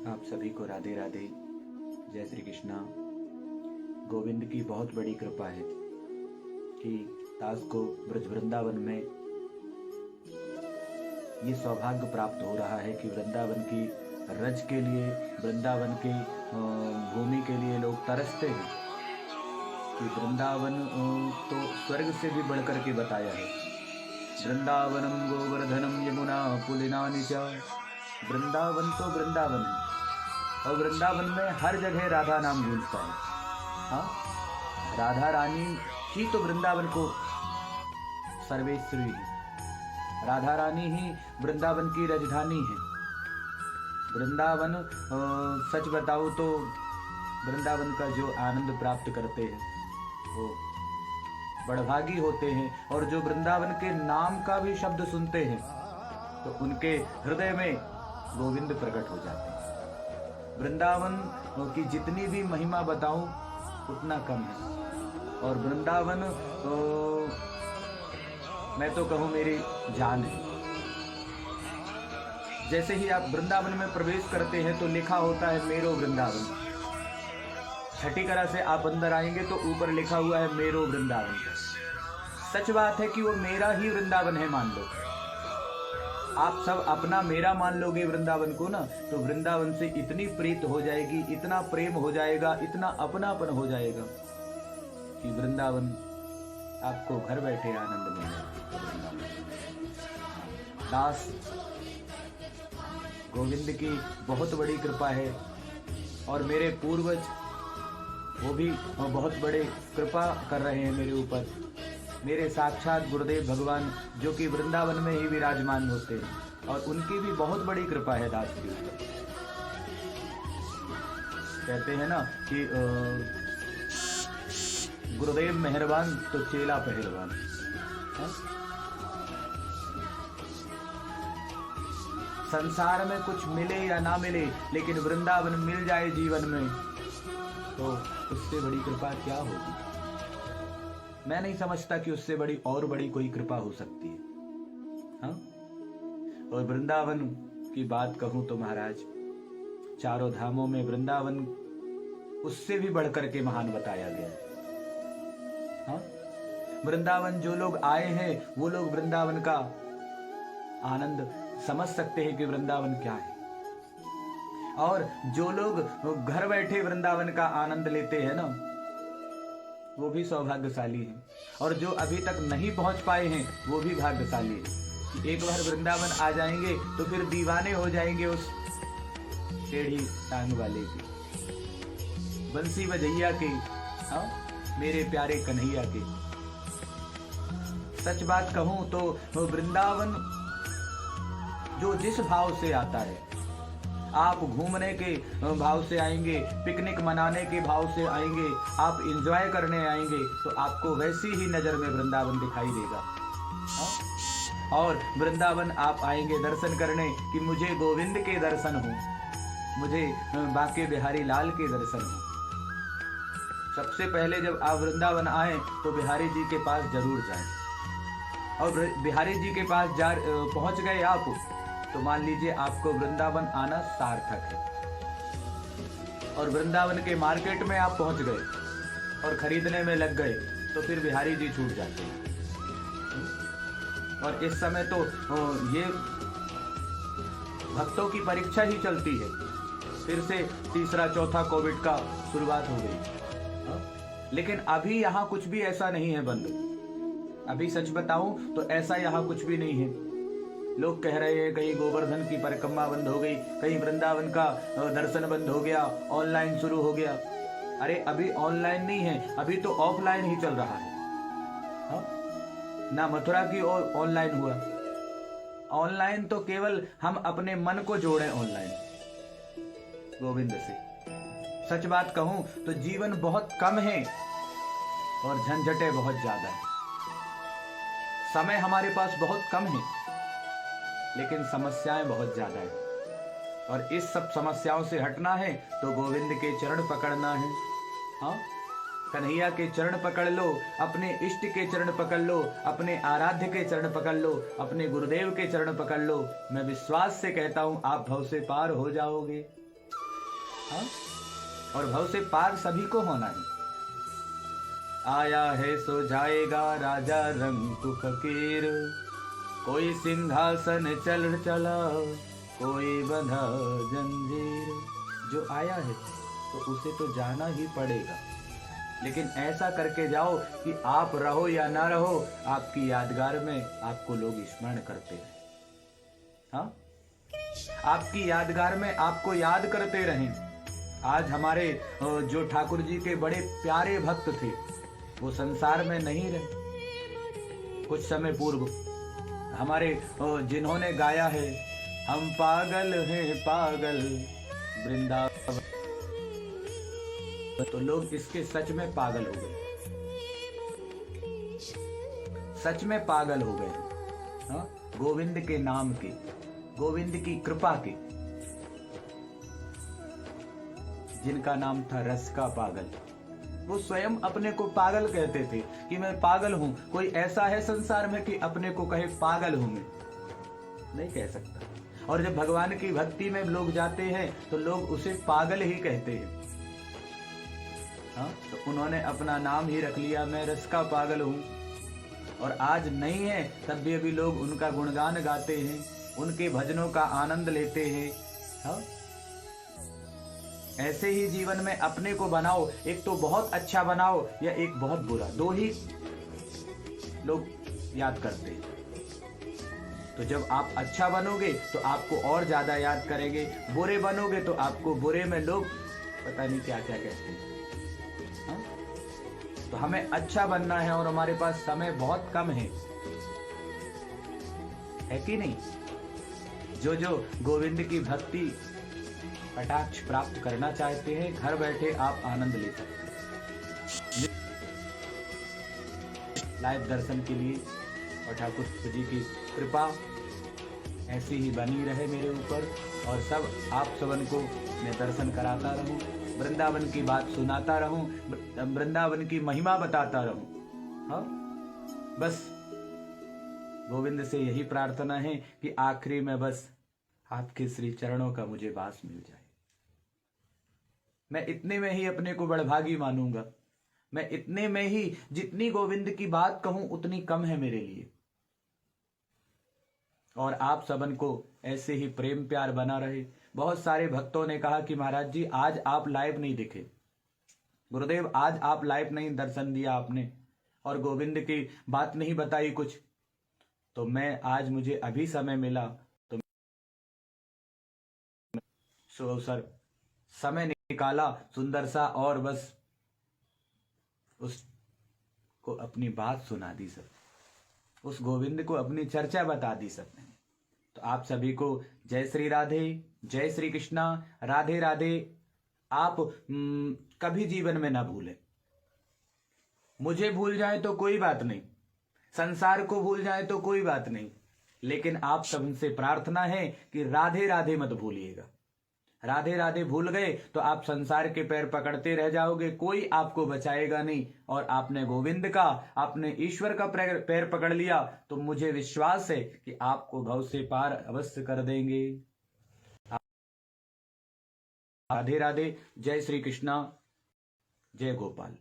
आप सभी को राधे राधे। जय श्री कृष्णा। गोविंद की बहुत बड़ी कृपा है कि दास को ब्रज वृंदावन में ये सौभाग्य प्राप्त हो रहा है कि वृंदावन की रज के लिए, वृंदावन की भूमि के लिए लोग तरसते हैं कि वृंदावन तो स्वर्ग से भी बढ़कर के बताया है। वृंदावनम गोवर्धनम यमुना पुलिनानि च। वृंदावन तो वृंदावन है और वृंदावन में हर जगह राधा नाम गूंजता है। हाँ, राधा रानी ही तो वृंदावन को सर्वेश्वरी है। राधा रानी ही वृंदावन की राजधानी है। वृंदावन सच बताओ तो वृंदावन का जो आनंद प्राप्त करते हैं वो बड़भागी होते हैं, और जो वृंदावन के नाम का भी शब्द सुनते हैं तो उनके हृदय में गोविंद प्रकट हो जाते हैं। वृंदावन की जितनी भी महिमा बताऊं उतना कम है, और वृंदावन मैं तो कहूं मेरी जान है। जैसे ही आप वृंदावन में प्रवेश करते हैं तो लिखा होता है मेरो वृंदावन। छठी कला से आप अंदर आएंगे तो ऊपर लिखा हुआ है मेरो वृंदावन। सच बात है कि वो मेरा ही वृंदावन है। मान लो आप सब अपना मेरा मान लोगे वृंदावन को ना, तो वृंदावन से इतनी प्रीत हो जाएगी, इतना प्रेम हो जाएगा, इतना अपनापन हो जाएगा कि वृंदावन आपको घर बैठे आनंद मिलेगा। दास गोविंद की बहुत बड़ी कृपा है, और मेरे पूर्वज वो भी बहुत बड़े कृपा कर रहे हैं मेरे ऊपर। मेरे साक्षात गुरुदेव भगवान जो कि वृंदावन में ही विराजमान होते हैं, और उनकी भी बहुत बड़ी कृपा है दास के ऊपर। कहते हैं ना कि गुरुदेव मेहरबान तो चेला पहलवान। संसार में कुछ मिले या ना मिले, लेकिन वृंदावन मिल जाए जीवन में तो उससे बड़ी कृपा क्या होगी। मैं नहीं समझता कि उससे बड़ी और बड़ी कोई कृपा हो सकती है। हाँ, और वृंदावन की बात कहूं तो महाराज, चारों धामों में वृंदावन उससे भी बढ़कर के महान बताया गया है। हाँ, वृंदावन जो लोग आए हैं वो लोग वृंदावन का आनंद समझ सकते हैं कि वृंदावन क्या है, और जो लोग घर बैठे वृंदावन का आनंद लेते हैं ना वो भी सौभाग्यशाली हैं, और जो अभी तक नहीं पहुंच पाए हैं वो भी भाग्यशाली है। एक बार वृंदावन आ जाएंगे तो फिर दीवाने हो जाएंगे उस टेढ़ी टांग वाले के, बंसी बजैया के, हाँ, मेरे प्यारे कन्हैया के। सच बात कहूं तो वृंदावन जो जिस भाव से आता है, आप घूमने के भाव से आएंगे, पिकनिक मनाने के भाव से आएंगे, आप एंजॉय करने आएंगे, तो आपको वैसी ही नजर में वृंदावन दिखाई देगा। और वृंदावन आप आएंगे दर्शन करने कि मुझे गोविंद के दर्शन हो, मुझे बाके बिहारी लाल के दर्शन हो। सबसे पहले जब आप वृंदावन आए तो बिहारी जी के पास जरूर जाएं, और बिहारी जी के पास पहुंच गए आप तो मान लीजिए आपको वृंदावन आना सार्थक है। और वृंदावन के मार्केट में आप पहुंच गए और खरीदने में लग गए तो फिर बिहारी जी छूट जाते हैं। और इस समय तो ये भक्तों की परीक्षा ही चलती है। फिर से तीसरा चौथा कोविड का शुरुआत हो गई, लेकिन अभी यहाँ कुछ भी ऐसा नहीं है बंद। अभी सच बताऊं तो ऐसा यहाँ कुछ भी नहीं है। लोग कह रहे हैं कहीं गोवर्धन की परिक्रमा बंद हो गई, कहीं वृंदावन का दर्शन बंद हो गया, ऑनलाइन शुरू हो गया। अरे अभी ऑनलाइन नहीं है, अभी तो ऑफलाइन ही चल रहा है। हाँ? ना मथुरा की और ऑनलाइन हुआ। ऑनलाइन तो केवल हम अपने मन को जोड़ें ऑनलाइन गोविंद से। सच बात कहूं तो जीवन बहुत कम है और झंझटें बहुत ज्यादा है। समय हमारे पास बहुत कम है लेकिन समस्याएं बहुत ज्यादा है, और इस सब समस्याओं से हटना है तो गोविंद के चरण पकड़ना है। हाँ, कन्हैया के चरण पकड़ लो, अपने इष्ट के चरण पकड़ लो, अपने आराध्य के चरण पकड़ लो, अपने गुरुदेव के चरण पकड़ लो। मैं विश्वास से कहता हूं आप भव से पार हो जाओगे। हाँ? और भव से पार सभी को होना है। आया है सो जाएगा राजा रंग फकीर, कोई सिंहासन चल चला, कोई बंधा जंजीर। जो आया है तो उसे तो जाना ही पड़ेगा, लेकिन ऐसा करके जाओ कि आप रहो या ना रहो, आपकी यादगार में आपको लोग स्मरण करते रहे। हाँ, आपकी यादगार में आपको याद करते रहें। आज हमारे जो ठाकुर जी के बड़े प्यारे भक्त थे वो संसार में नहीं रहे। कुछ समय पूर्व हमारे जिन्होंने गाया है, हम पागल हैं पागल वृंदावन, तो लोग इसके सच में पागल हो गए, सच में पागल हो गए। हाँ? गोविंद के नाम के, गोविंद की कृपा के, जिनका नाम था रस का पागल। वो स्वयं अपने को पागल कहते थे कि मैं पागल हूं। कोई ऐसा है संसार में कि अपने को कहे पागल हूं? मैं नहीं कह सकता। और जब भगवान की भक्ति में लोग जाते हैं तो लोग उसे पागल ही कहते हैं। हाँ? तो उन्होंने अपना नाम ही रख लिया, मैं रस का पागल हूं। और आज नहीं है तब भी अभी लोग उनका गुणगान गाते हैं, उनके भजनों का आनंद लेते हैं। हाँ? ऐसे ही जीवन में अपने को बनाओ, एक तो बहुत अच्छा बनाओ या एक बहुत बुरा, दो ही लोग याद करते हैं। तो जब आप अच्छा बनोगे तो आपको और ज्यादा याद करेंगे, बुरे बनोगे तो आपको बुरे में लोग पता नहीं क्या क्या कहते हैं। हाँ? तो हमें अच्छा बनना है और हमारे पास समय बहुत कम है कि नहीं? जो जो गोविंद की भक्ति कटाक्ष प्राप्त करना चाहते हैं, घर बैठे आप आनंद ले सकते हैं। लाइव दर्शन के लिए और ठाकुर जी की कृपा ऐसी ही बनी रहे मेरे ऊपर, और सब आप सबन को मैं दर्शन कराता रहूं, वृंदावन की बात सुनाता रहूं, वृंदावन की महिमा बताता रहूं। हाँ, बस गोविंद से यही प्रार्थना है कि आखिरी में बस आपके श्री चरणों का मुझे वास मिल जाए। मैं इतने में ही अपने को बड़भागी मानूंगा। मैं इतने में ही, जितनी गोविंद की बात कहूं उतनी कम है मेरे लिए। और आप सबन को ऐसे ही प्रेम प्यार बना रहे। बहुत सारे भक्तों ने कहा कि महाराज जी आज आप लाइव नहीं दिखे, गुरुदेव आज आप लाइव नहीं दर्शन दिया आपने, और गोविंद की बात नहीं बताई कुछ। तो मैं आज, मुझे अभी समय मिला तो अवसर समय निकाला सुंदर सा, और बस उसको अपनी बात सुना दी सब, उस गोविंद को अपनी चर्चा बता दी सबने। तो आप सभी को जय श्री राधे, जय श्री कृष्णा, राधे राधे। आप कभी जीवन में ना भूलें। मुझे भूल जाए तो कोई बात नहीं, संसार को भूल जाए तो कोई बात नहीं, लेकिन आप सबसे प्रार्थना है कि राधे राधे मत भूलिएगा। राधे राधे भूल गए तो आप संसार के पैर पकड़ते रह जाओगे, कोई आपको बचाएगा नहीं। और आपने गोविंद का, आपने ईश्वर का पैर पकड़ लिया तो मुझे विश्वास है कि आपको भव से पार अवश्य कर देंगे। राधे राधे, जय श्री कृष्णा, जय गोपाल।